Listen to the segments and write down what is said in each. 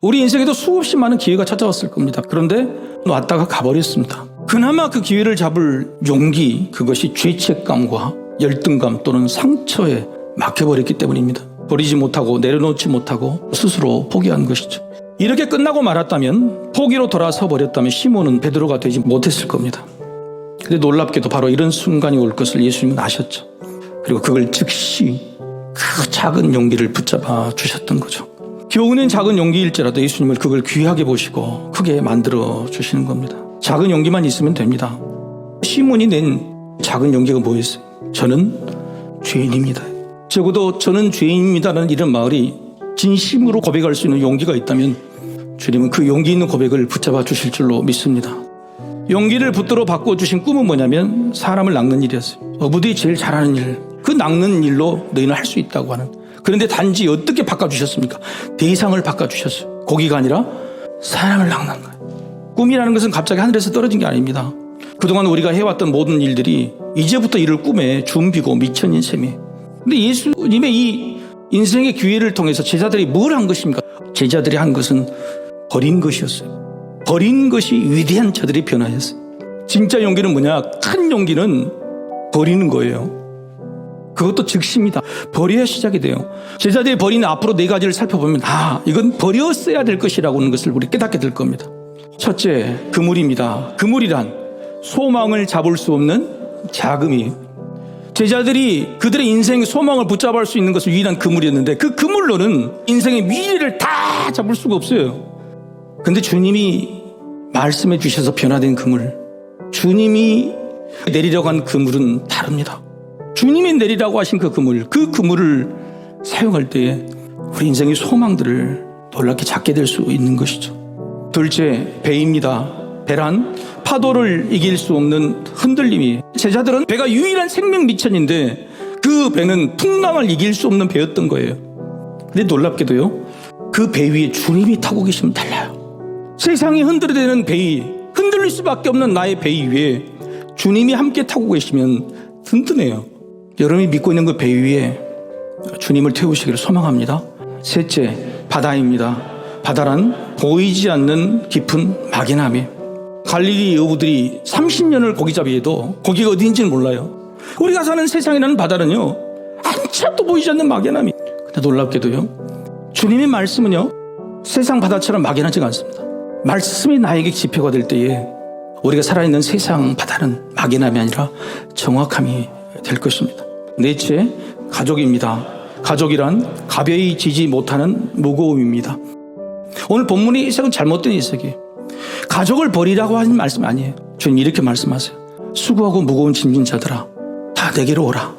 우리 인생에도 수없이 많은 기회가 찾아왔을 겁니다. 그런데 왔다가 가버렸습니다. 그나마 그 기회를 잡을 용기, 그것이 죄책감과 열등감 또는 상처에 막혀버렸기 때문입니다. 버리지 못하고 내려놓지 못하고 스스로 포기한 것이죠. 이렇게 끝나고 말았다면, 포기로 돌아서 버렸다면 시몬은 베드로가 되지 못했을 겁니다. 근데 놀랍게도 바로 이런 순간이 올 것을 예수님은 아셨죠. 그리고 그걸 즉시 그 작은 용기를 붙잡아 주셨던 거죠. 교훈은 작은 용기일지라도 예수님을 그걸 귀하게 보시고 크게 만들어 주시는 겁니다. 작은 용기만 있으면 됩니다. 시몬이 낸 작은 용기가 뭐였어요? 저는 죄인입니다. 적어도 저는 죄인입니다라는 이런 말이 진심으로 고백할 수 있는 용기가 있다면 주님은 그 용기 있는 고백을 붙잡아 주실 줄로 믿습니다. 용기를 붙들어 바꿔주신 꿈은 뭐냐면 사람을 낚는 일이었어요. 어부들이 제일 잘하는 일, 그 낚는 일로 너희는 할 수 있다고 하는. 그런데 단지 어떻게 바꿔주셨습니까? 대상을 바꿔주셨어요. 고기가 아니라 사람을 낚는 거예요. 꿈이라는 것은 갑자기 하늘에서 떨어진 게 아닙니다. 그동안 우리가 해왔던 모든 일들이 이제부터 이룰 꿈의 준비고 미천인 셈이에요. 근데 예수님의 이 인생의 기회를 통해서 제자들이 뭘 한 것입니까? 제자들이 한 것은 버린 것이었어요. 버린 것이 위대한 자들의 변화였어요. 진짜 용기는 뭐냐? 큰 용기는 버리는 거예요. 그것도 즉시입니다. 버려야 시작이 돼요. 제자들이 버린 앞으로 4가지를 살펴보면 이건 버렸어야 될 것이라고 하는 것을 우리 깨닫게 될 겁니다. 첫째, 그물입니다. 그물이란 소망을 잡을 수 없는 자금이에요. 제자들이 그들의 인생의 소망을 붙잡을 수 있는 것은 유일한 그물이었는데 그 그물로는 인생의 미래를 다 잡을 수가 없어요. 근데 주님이 말씀해 주셔서 변화된 그물, 주님이 내리려고 한 그물은 다릅니다. 주님이 내리라고 하신 그 그물을 사용할 때에 우리 인생의 소망들을 놀랍게 잡게 될 수 있는 것이죠. 둘째, 배입니다. 배란 파도를 이길 수 없는 흔들림이. 제자들은 배가 유일한 생명 미천인데 그 배는 풍랑을 이길 수 없는 배였던 거예요. 근데 놀랍게도요, 그 배 위에 주님이 타고 계시면 달라요. 세상이 흔들어대는 배, 흔들릴 수밖에 없는 나의 배 위에 주님이 함께 타고 계시면 든든해요. 여러분이 믿고 있는 그 배 위에 주님을 태우시기를 소망합니다. 셋째, 바다입니다. 바다란 보이지 않는 깊은 막연함이. 갈릴리 어부들이 30년을 고기잡이해도 고기가 어디인지는 몰라요. 우리가 사는 세상이라는 바다는요, 한참도 보이지 않는 막연함이. 근데 놀랍게도요, 주님의 말씀은요, 세상 바다처럼 막연하지가 않습니다. 말씀이 나에게 지표가 될 때에 우리가 살아있는 세상 바다는 막연함이 아니라 정확함이 될 것입니다. 넷째, 가족입니다. 가족이란 가벼이 지지 못하는 무거움입니다. 오늘 본문의 해석은 잘못된 해석이에요. 가족을 버리라고 하는 말씀 아니에요. 주님 이렇게 말씀하세요. 수고하고 무거운 짐진 자들아, 다 내게로 오라.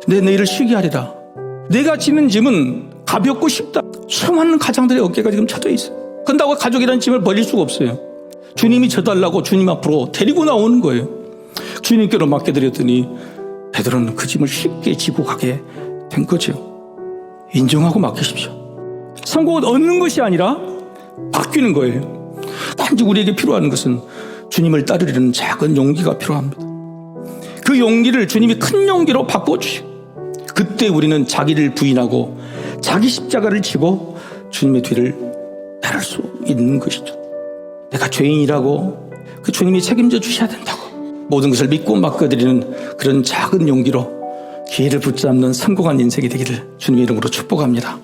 내 너희를 쉬게 하리라. 내가 지는 짐은 가볍고 쉽다. 수많은 가장들의 어깨가 지금 쳐져 있어요. 그런다고 가족이라는 짐을 버릴 수가 없어요. 주님이 져달라고 주님 앞으로 데리고 나오는 거예요. 주님께로 맡겨드렸더니 베드로는 그 짐을 쉽게 지고 가게 된 거죠. 인정하고 맡기십시오. 성공은 얻는 것이 아니라 바뀌는 거예요. 단지 우리에게 필요한 것은 주님을 따르려는 작은 용기가 필요합니다. 그 용기를 주님이 큰 용기로 바꿔주시고, 그때 우리는 자기를 부인하고 자기 십자가를 지고 주님의 뒤를 따를 수 있는 것이죠. 내가 죄인이라고 그 주님이 책임져 주셔야 된다고 모든 것을 믿고 맡겨드리는 그런 작은 용기로 기회를 붙잡는 성공한 인생이 되기를 주님의 이름으로 축복합니다.